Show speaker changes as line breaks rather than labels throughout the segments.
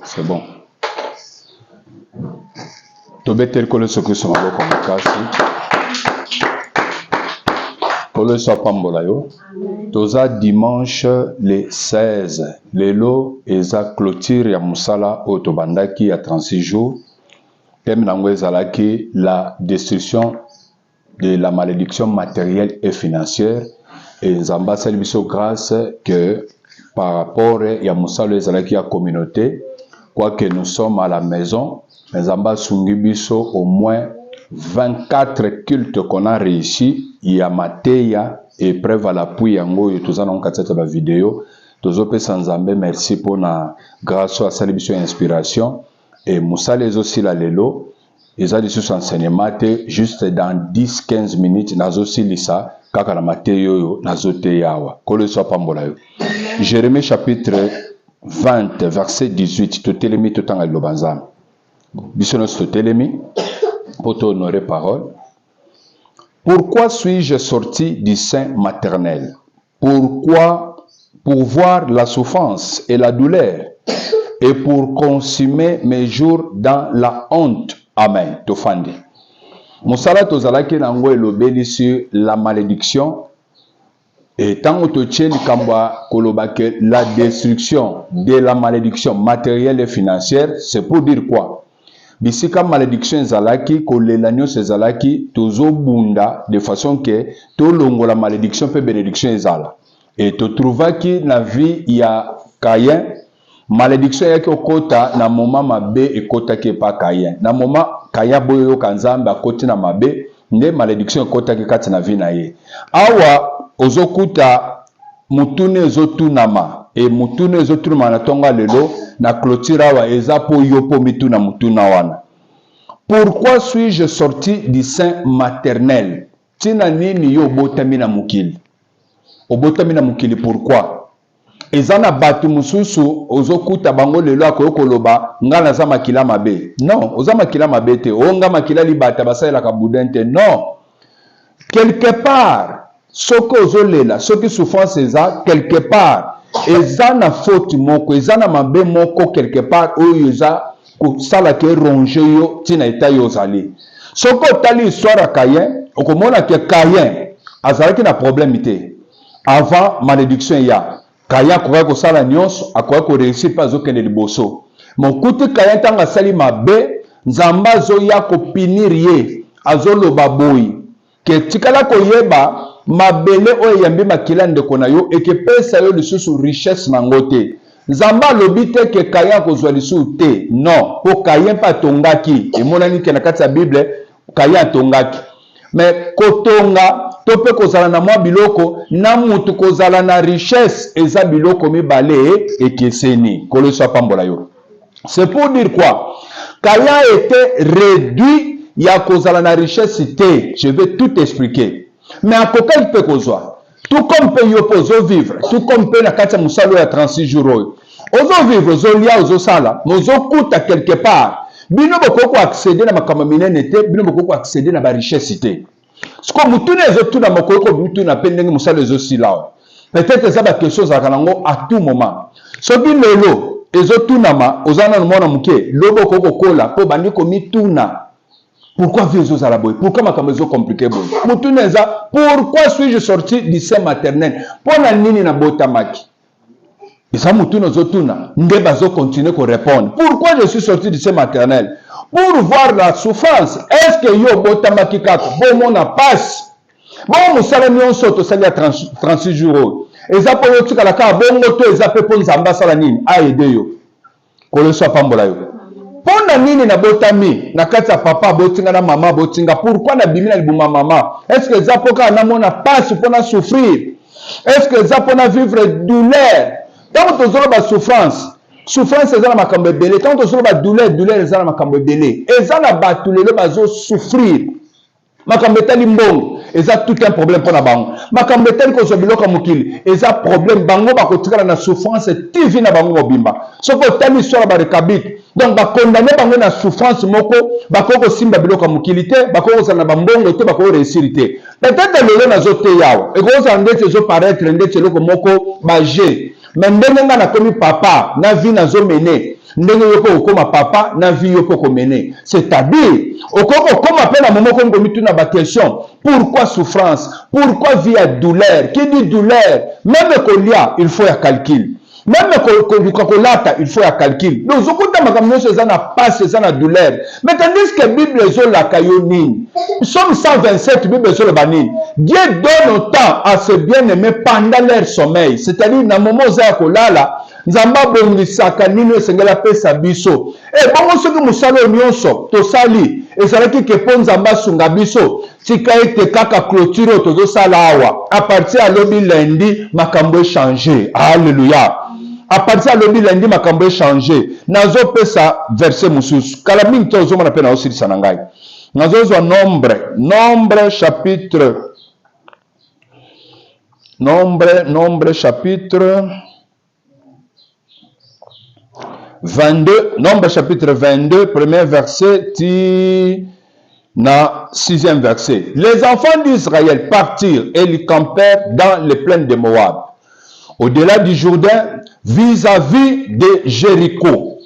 C'est bon. Tobetel kole soki somalo komikasi. Kole sopambola yo. Toza dimanche le 16. Lelo eza clôture ya musala otobandaki ya 36 jours. Thème nango ezalaki la destruction de la malédiction matérielle et financière. Et Nzamba salibiso grâce que par rapport à Moussalo ezalaki ya communauté, quoique nous sommes à la maison, Nzamba sungibiso au moins 24 cultes qu'on a réussi. Il y a Mateya et preuve à l'appui yango yotoza na nkatata ba vidéo. Tozo pe Nzambe merci pour na grâce à salibiso inspiration et Moussalo aussi la lelo. Ils ont dit sur enseignement juste dans 10-15 minutes nazo silisa kaka na mateyo nazo te yawa kolo so pambola yo. Jérémie chapitre 20 verset 18 to telemi to tanga lobanza bisono to telemi pour honorer parole. Pourquoi suis-je sorti du sein maternel? Pourquoi? Pour voir la souffrance et la douleur et pour consumer mes jours dans la honte. Amen. Tofandi. Moussala tozalaki nango elobeli sur la malédiction. Et tant que tu kamba kolobake la destruction de la malédiction matérielle et financière, c'est pour dire quoi? Bisika malédiction zalaki kolelanyo zalaki tozo bunda de façon que to longo la malédiction pe bénédiction ezala. Et tu trouves que la vie il y a Caïn. Malédiction yaki okota na moment mabe ekota ke pa Caïn. Na moment Caïn boyo kanzamba koti na mabe nde malédiction ekota ke kati na vie na ye. Awa ozokuta mutune ezotunama e mutune ezotunama na tonga lelo na clôture awa eza po yopo mituna mutuna wana. Pourquoi suis-je sorti du sein maternel? Tina nini yo botami na mukili? Obotami na mukili pourquoi? Ezana batu mususu ozokuta bango lelo akoloba ngana za makila mabe. Non, oza makila mabe te. Onga makila libata basala ka budente. Non. Quelque part, soko ozolela, soki souffrance eza quelque part, ezana faute moko, ezana mabe moko quelque part oyo eza ko sala ke ronger yo tina eta yo zali. Soko tali histoire Caïn, okomona ke Caïn azalaki na problème te. Avant malédiction ya Caïn akoka kosala nyonso akoka ko réussir pas okende liboso. Mon kuti Caïn tanga sali mabe Nzamba zoya ko pinir ye azoloba boyi ke tikala koyeba mabele oyo yambi makila ndeko na yo eke pesa yo lisusu richesse nango te. Nzamba lobi te ke Caïn kozwa lisusu te. Non, po Caïn pa tongaki emonani ke na kati ya Bible Caïn atongaki. Mais kotonga tope kozala na mwa biloko na mutu kozala na richesse eza biloko mibale ekeseni koloso pambola yo. C'est pour dire quoi? Caïn était réduit ya kozala na richesse te. Je vais tout expliquer. Mais à koka peut kozwa. Tout comme peut yo pozo vivre, tout comme peut na kati ya musalo ya 36 jours. Ozo vivre, ozo lia, ozo sala, ozo kuta quelque part. Bino boko accéder na makambo minene te, bino boko accéder na ba richesse te. Ce que mutune ezotuna mokoko mutuna pendenge musalo ezosila. Peut-être ça ba question za kanango à tout moment. Soki lelo ezotunama ozana no mona muke, lobo koko kola po bandiko mituna. Pourquoi vie ezozala boy? Pourquoi makambo ezo compliqué boy? Mutune eza pourquoi suis-je sorti du sein maternel? Pona nini na botamaki? Et ça mutune ezotuna, nde bazo continuer ko répondre. Pourquoi je suis sorti du sein maternel? Pour voir la souffrance. Est-ce que yo botamaki kako bon mona passe? Bon musala nyonso to sali ya 36 jours. Eza po yo tikala ka bongo to eza pe po Nzamba sala nini a aider yo. Koloso pambola yo. Pona nini na botami na kati ya papa botinga na mama botinga pourquoi na bimina libuma mama? Est-ce que eza po ka na mona passe pour na souffrir? Est-ce que eza po na vivre douleur? Tant que tozolo ba souffrance eza na makambo ebele. Tant que tozolo ba douleur eza na makambo ebele. Eza na batu lelo bazo souffrir. Makambo etali mbongo eza tout un problème pour na bango. Makambo etali ko zobiloka mukili eza problème bango ba kotikala na souffrance TV na bango mobimba. Soko tali histoire ba rekabik. Donc ba condamner bango na souffrance moko ba koko simba biloka mukili te, ba koko sana ba mbongo te, ba koko réussir te. Peut-être lelo na zote yawo. E ko za ndetse zo paraître ndetse loko moko ba je. Mais ndenge nga na komi papa na vie na zo mené. ndenge yoko koma papa na vie yoko komene. C'est-à-dire okoko koma pe na momo ko ngomitu na ba question. Pourquoi souffrance? Pourquoi vie à douleur? Qui dit douleur? Même kolia, il faut ya calcul. Même quand il faut un calcul. Donc, ce qu'on a passe, c'est la douleur. Mais tandis que la Bible est la caillonine. Somme 127, la Bible est la banine. Dieu donne autant à ses bien-aimés pendant leur sommeil. C'est-à-dire, dans le moment où il y a Nzamba bongisaka nino sengela pesa biso. Et bon soki musalo nyonso to sali ezalaki ke po Nzamba sunga biso tika ete kaka clôture to sala awa. À partir à lobi lundi makambo changer. Alléluia. À partir de lundi, lundi, ma cambe changé. Nazo pesa verset musus. Kalaming tozo mana pena aussi sanangai. Nazo zo nombre chapitre. Nombre chapitre 22. Nombre chapitre 22, premier verset ti na 6e verset. Les enfants d'Israël partirent et ils campèrent dans les plaines de Moab, au-delà du Jourdain, vis-à-vis de Jéricho.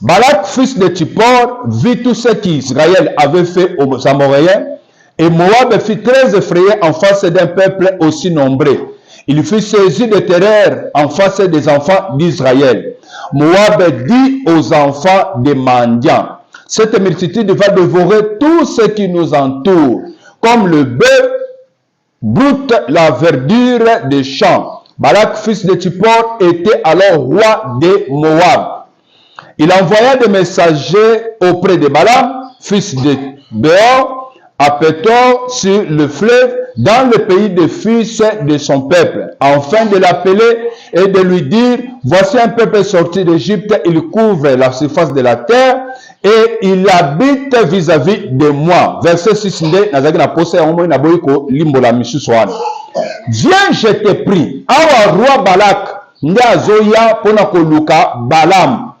Balak, fils de Tippor, vit tout ce qu'Israël avait fait aux Amoréens, et Moab fut très effrayé en face d'un peuple aussi nombreux. Il fut saisi de terreur en face des enfants d'Israël. Moab dit aux enfants des mendiants, cette multitude va dévorer tout ce qui nous entoure, comme le bœuf broute la verdure des champs. Balak, fils de Tippor, était alors roi de Moab. Il envoya des messagers auprès de Balaam, fils de Béor, à Pétor, sur le fleuve, dans le pays des fils de son peuple, afin de l'appeler et de lui dire, voici un peuple sorti d'Égypte, il couvre la surface de la terre, et il habite vis-à-vis de moi. Verset 6, viens, je te prie. Awa roi Balak, nde azoya pona koluka Balaam.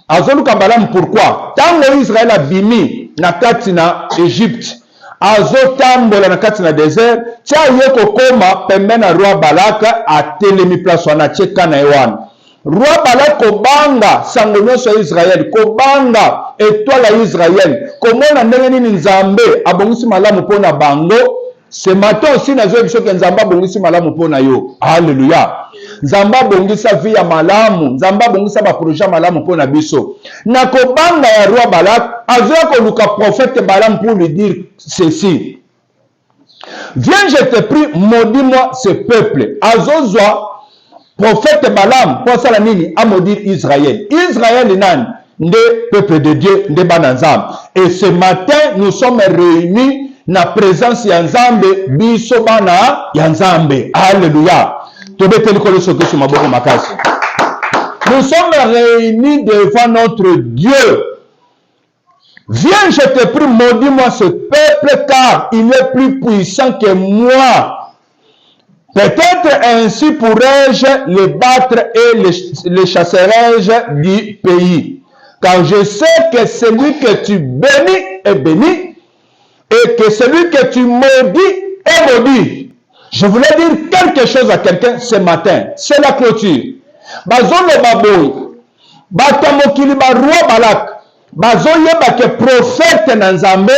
Azoluka Balaam pourquoi? Tango Israël a bimi na kati na Égypte. Azotambola na kati na désert. Tia yeko koma pembe na roi Balak a telemi place wana tcheka na ewan. Roi Balak kobanga sango nyonso ya Israël, kobanga étoile ya Israël. Komona ndenge nini Nzambe abongisi malamu pona bango. Ce matin aussi, nous avons vu que Nzamba bongisi malamu pona yo. Alléluia. Nzamba bongisa via malamu. Nzamba bongisa ba projet malamu pona biso. Nakobanga ya roi Balak, azoya ko luka prophète Balaam pour lui dire ceci. Viens, je te prie, maudis-moi ce peuple. Azozwa prophète Balaam pour ça la nini a maudire Israël. Israël nan nde peuple de Dieu, nde bananzam. Et ce matin, nous sommes réunis na présence ya Nzambe biso bana ya Nzambe. Alléluia. Nous sommes réunis devant notre Dieu. Viens, je te prie, maudis-moi ce peuple, car il est plus puissant que moi. Peut-être ainsi pourrais-je les battre et les chasserai-je du pays. Car je sais que celui que tu bénis est béni, et que celui que tu maudis est maudit. Je voulais dire quelque chose à quelqu'un ce matin. C'est la clôture. Bazolo baboy. Batamokili ba roi Balak. Bazoye ke prophète Nzambe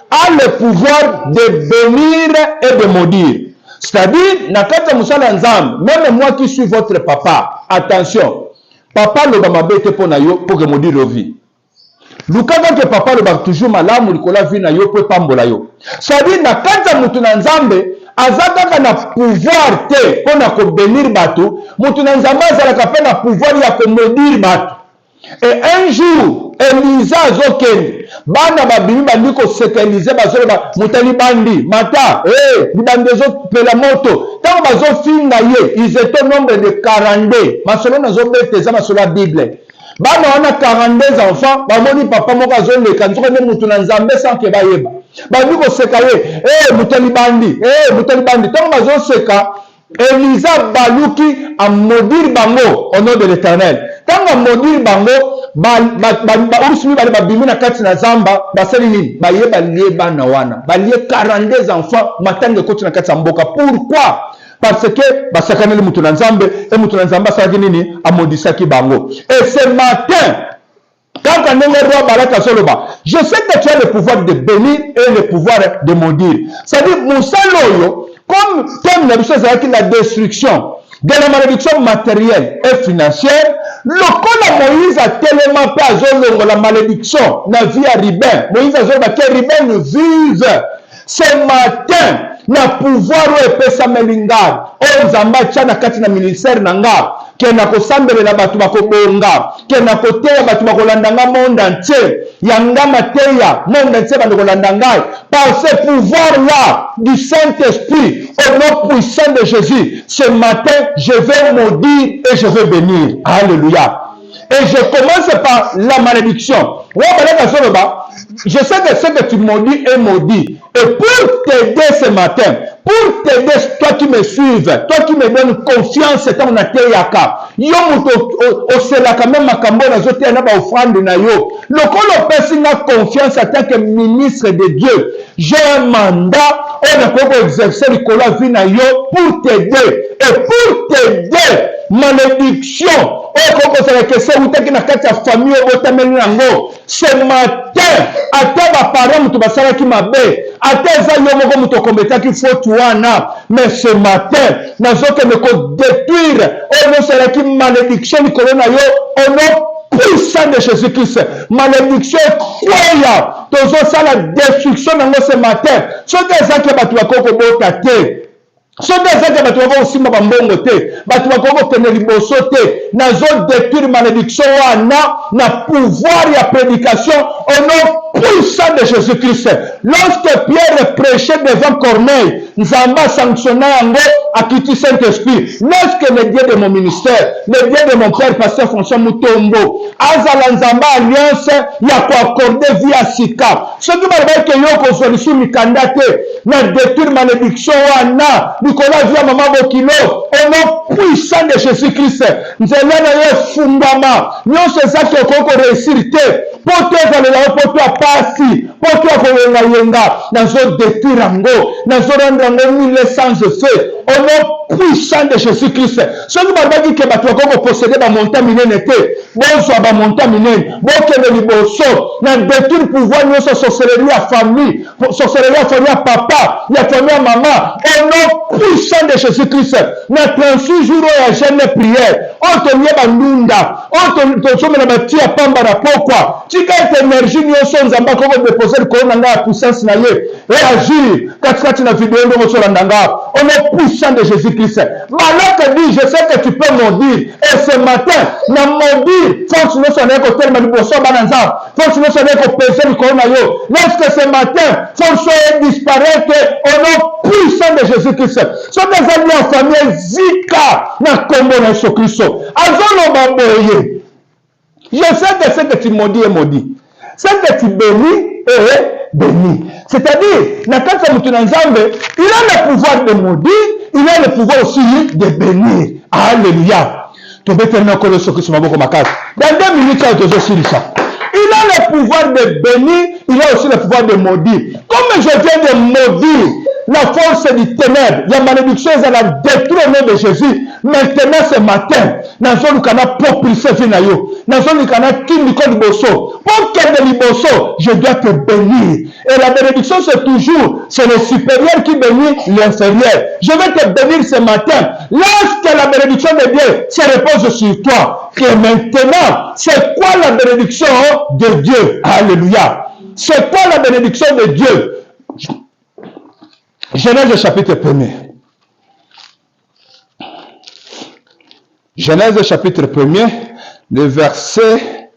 a le pouvoir de bénir et de maudire. C'est-à-dire, nakata musala Nzambe, même moi qui suis votre papa, attention. Papa le bamabete pour nayo pour que maudire le vie. Lukaka ke papa le ba toujours malamu likola vi na yo pour pambola yo. C'est-à-dire, nakata mutu na Nzambe azaka na pouvoir te pona ko bénir bato, mutu na Nzambe azalaka pe na pouvoir ya ko maudire bato. Et un jour, Elisa azokende, bana babimi bandi ko sekelize bazolo ba mutali bandi, mata, bandi zo pela moto. Tant bazo finga ye, ils étaient au nombre de 42. Masolo nazo beteza masolo la Bible. Bana wana 42 enfants, bamoni papa moko azoleka nzoko ne mutu na Nzambe sans ke bayeba. Bandi ko seka ye, mutali bandi, mutali bandi. Tant bazo seka, Elisa baluki a maudire bango au nom de l'Éternel. Tant a maudire bango, urusumi bali babimi na kati na zamba, basali nini? Baye balie bana wana. Balie 42 enfants, matange koti na kati ya mboka. Pourquoi? Parce que basakaneli mutu na Nzambe, et mutu na Nzambe asaki nini? A maudisaki bango. Et ce matin, Je sais que tu as le pouvoir de bénir et le pouvoir de maudire. C'est-à-dire, Moussaloyo, comme thème la destruction de la malédiction matérielle et financière, le Moïse a tellement pas la malédiction na vie à Ribin. Moïse a dit que Ribin nous vive. Ce matin, na pouvoir ou epesa melinga, o nzamba tia na kati na ministère nanga, ke na kosambela batu bakobonga, ke na koteya batu bakolandanga monde entier, yanga mateya monde entier bandokolandanga, par ce pouvoir-là du Saint-Esprit, au nom puissant de Jésus, ce matin, je vais maudire et je vais bénir. Alléluia. Et je commence par la malédiction. Je sais que ce que tu maudis est maudit. Et pour t'aider ce matin, pour t'aider, toi qui me suives, toi qui me donnes confiance, c'est ton ateyaka. Yo muto osela quand même makambo na zote na ba offrande na yo. Le kolo personne confiance en tant que ministre de Dieu. J'ai un mandat, on a pour exercer le kolo vie na yo pour t'aider. Et pour t'aider, malédiction. Ce matin, mais ce matin, nous allons détruire malédiction au nom puissant de Jésus-Christ. Malédiction, quoi? La destruction ce matin. Ce sont des gens qui ont aussi mabambongo te, batu bakoko kene liboso te, nazo détruire malédiction na pouvoir ya prédication au nom puissant de Jésus-Christ. Lorsque Pierre prêchait devant Corneille, Nzamba sanctionna yango à quitter Saint-Esprit. Lorsque le Dieu de mon ministère, le Dieu de mon père, pasteur François Mutombo, Azala Nzamba alliance, ya ko accorder via Sika. Ce qui m'a dit que yoko solution mikandate, na détruire malédiction wana, Nicolas via maman Bokino, au nom puissant de Jésus-Christ. Nzela na ye fungama, nyo se ça que koko réussir te, pour toi pour toi passi, pour toi ko yenga, nazo détruire ngo, nazo rendre ngo mille sans effet, au nom puissant de Jésus-Christ. Ce qui m'a dit que tu vas posséder ma montagne minée, bonsoir ma montagne minée, bon que le liboso, na détruire pouvoir nous sorcellerie à famille, sorcellerie à famille à papa, à famille à maman, au nom puissant de Jésus-Christ. Na 36 jours à jeûne prière, on te nie bandunda, on te somme na bati à pamba na pourquoi? Tu as énergie nous sommes en bas comme déposer le corps na puissance na ye, et agir, quand na vidéo de sur l'andanga, au nom puissant de Jésus-Christ. Malak dit, je sais que tu peux maudire. Et ce matin, na maudire, force nous sonner côté de Maliboso Bananza, force nous sonner côté de le coronayo. Lorsque ce matin, force disparaître au nom puissant de Jésus-Christ. Ce sont des amis en famille Zika, na combo na Jésus-Christ. Azolo Baboye. Je sais que ce que tu maudis est maudit. Ce que tu bénis est béni. C'est-à-dire, il a le pouvoir de maudire, il a le pouvoir aussi de bénir. Alléluia. Dans 2 minutes, il a le pouvoir de bénir, il a aussi le pouvoir de maudire. Comme je viens de maudire la force du ténèbre, la malédiction, elle a détruit au nom de Jésus. Maintenant, ce matin, dans le canal propulsé finayo, dans le canal qui nous bosso, pour qu'elle libosso, je dois te bénir. Et la bénédiction, c'est toujours, c'est le supérieur qui bénit l'inférieur. Je vais te bénir ce matin. Lorsque la bénédiction de Dieu se repose sur toi, et maintenant, c'est quoi la bénédiction de Dieu? Alléluia. C'est quoi la bénédiction de Dieu? Genèse chapitre 1er. Genèse chapitre 1er, le verset...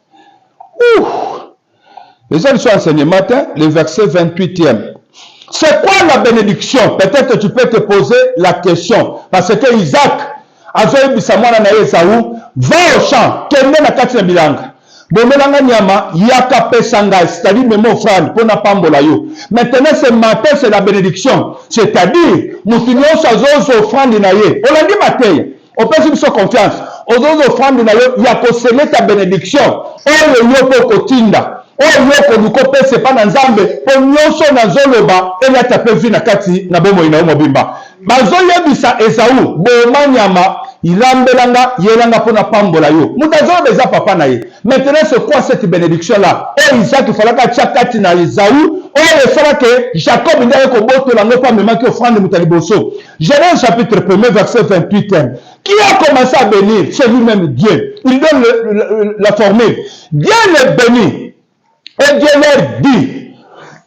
Les autres sont enseignés matin, le verset 28e. C'est quoi la bénédiction? Peut-être que tu peux te poser la question. Parce que Isaac, va au champ, quel est la quatrième bilanga? Bomelanga nyama yaka pesanga, c'est-à-dire même offrande pour na pambola yo. Maintenant ce matin c'est la bénédiction, c'est-à-dire mutinyo sazo offrande na ye. On l'a dit matin, on peut se confiance. Aux offrandes na yo yako sele ta bénédiction. On yo po kotinda. On yo ko duko pese pa na nzambe, po nyoso na zoloba et ya tape vi na kati na bomo ina mobimba. Bazo yebisa Esaú, bomanyama il ambelanga, yelanga pour na pambola yo. Moutazo beza papa na ye. Maintenant, c'est quoi cette bénédiction-là? Et Isaac, il fallait que Tchakati na Esaü. Oh, il fallait que Jacob, il n'ait qu'au bout de l'angle, pas même qui offrande de Moutaliboso. Genèse chapitre 1, verset 28. Qui a commencé à bénir? C'est lui-même Dieu. Il donne la formule. Dieu le bénit. Et Dieu leur dit.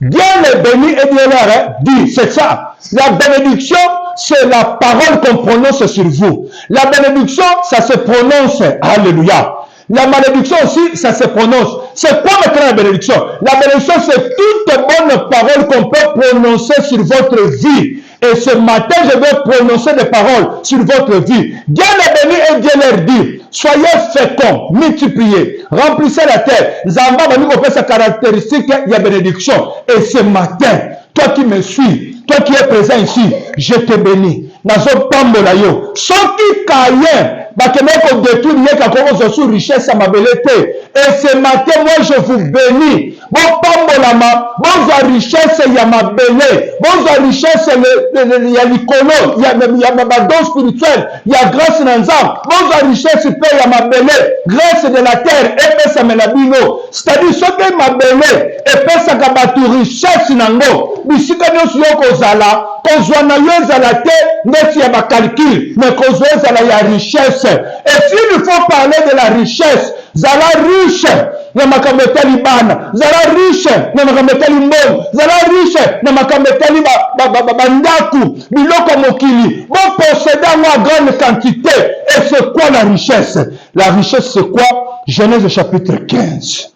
Dieu le bénit et Dieu leur dit. C'est ça. La bénédiction, c'est la parole qu'on prononce sur vous. La bénédiction, ça se prononce. Alléluia. La malédiction aussi, ça se prononce. C'est quoi maintenant la bénédiction? La bénédiction, c'est toute bonne parole qu'on peut prononcer sur votre vie. Et ce matin, je vais prononcer des paroles sur votre vie. Dieu les bénit et Dieu leur dit, soyez féconds, multipliez, remplissez la terre. Zamba va nous faire sa caractéristique, il y a bénédiction. Et ce matin, toi qui me suis, toi qui es présent ici, je te bénis. Nazo pambola yo. Soki Caïn, bakemeko détruire kako sur richesse à ma belete. Et ce matin, moi je vous bénis. Bon pambolama, bon richesse ya ma belé, bon richesse ya likolo, ya ma don spirituel, ya grâce nanzam, bon richesse pe ya ma belé, grâce de la terre et pesa menabino. C'est-à-dire ce que ma belé et pesa kabatu richesse nango. Bisika nyosu yoko zala, kozwana yo zala te, neti ya ba calcul, mais kozwa zala ya richesse. Et s'il faut parler de la richesse, zala riche, na makametali bana, zala riche, na makametali mbon, zala riche, na makametali bandaku, biloko mokili, bon posséder en grande quantité. Et c'est quoi la richesse? La richesse c'est quoi? Genèse chapitre 15.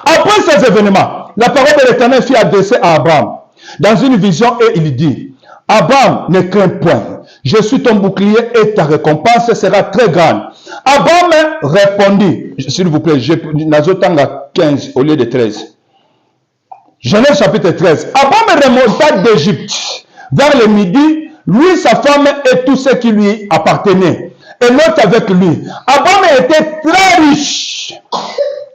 Après ces événements, la parole de l'Éternel fut adressée à Abraham dans une vision et il dit, Abraham, ne crains point, je suis ton bouclier et ta récompense sera très grande. Abraham répondit, s'il vous plaît, Nazotanga 15 au lieu de 13. Genèse chapitre 13. Abraham remonta d'Égypte vers le midi, lui, sa femme et tout ce qui lui appartenait. Et l'autre avec lui. Abraham était très riche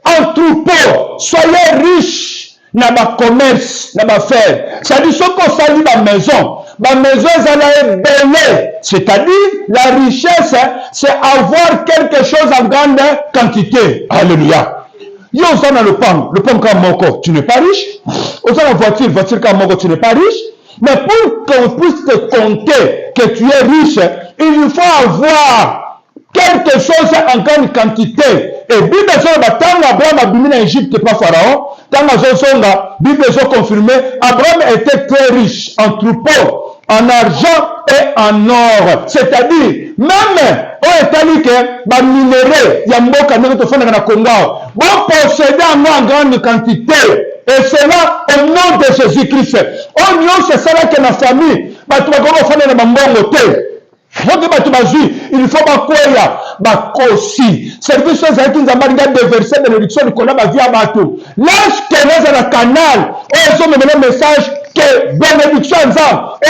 en troupeau. Soyez riches dans ma commerce, dans ma affaire. C'est-à-dire, ce qu'on salue dans la maison. Ma maison, elle est belle. C'est-à-dire, la richesse, c'est avoir quelque chose en grande quantité. Alléluia. Yo, on dans le pomme comme Moko, tu n'es pas riche. On dans la voiture comme Moko, tu n'es pas riche. Mais pour qu'on puisse te compter que tu es riche, il faut avoir quelque chose en grande quantité. Et Bible tant Abraham a bimi en Égypte, pas Pharaon, tant la Bible a confirmé, Abraham était très riche en troupeaux, en argent et en or. C'est-à-dire, même, on est allé que, les minéraux, il y a un mot qui est en Congo, vont posséder en grande quantité. Et cela au nom de Jésus-Christ. On y a c'est ça que la famille, tu vas faire un bon hôtel. Il faut que aussi. Service qui nous a déversé de l'élection de Kola via Batou. Lorsque nous avons le canal, on a un message que bénédiction on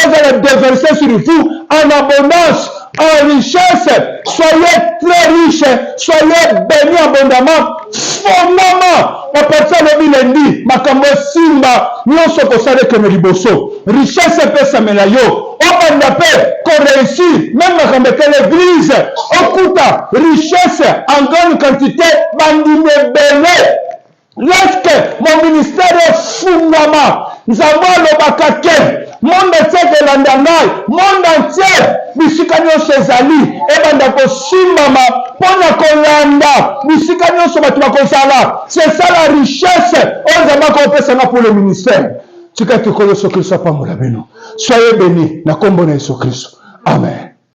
va déverser sur vous en abondance, en richesse. Soyez très riches, soyez bénis abondamment. Fondamment, à partir de lundi, Makambo Simba, nous sommes comme Liboso. Richesse et Samelayo. On va qu'on réussit, même quand on l'église, on coûte richesse en grande quantité, bandine belé. Lorsque mon ministère est fondamment, nous avons le bakake, monde entier de l'andanaï, monde entier, Bisikanyo Cezali, et bandako Simama, Pona Kolanda, Bisikanyo Sobatuma. C'est ça la richesse, on va compter ça pour le ministère. Tu peux te connaître ce Christ, pas mon Soyez bénis, na kombo na Jésus Christ. Amen.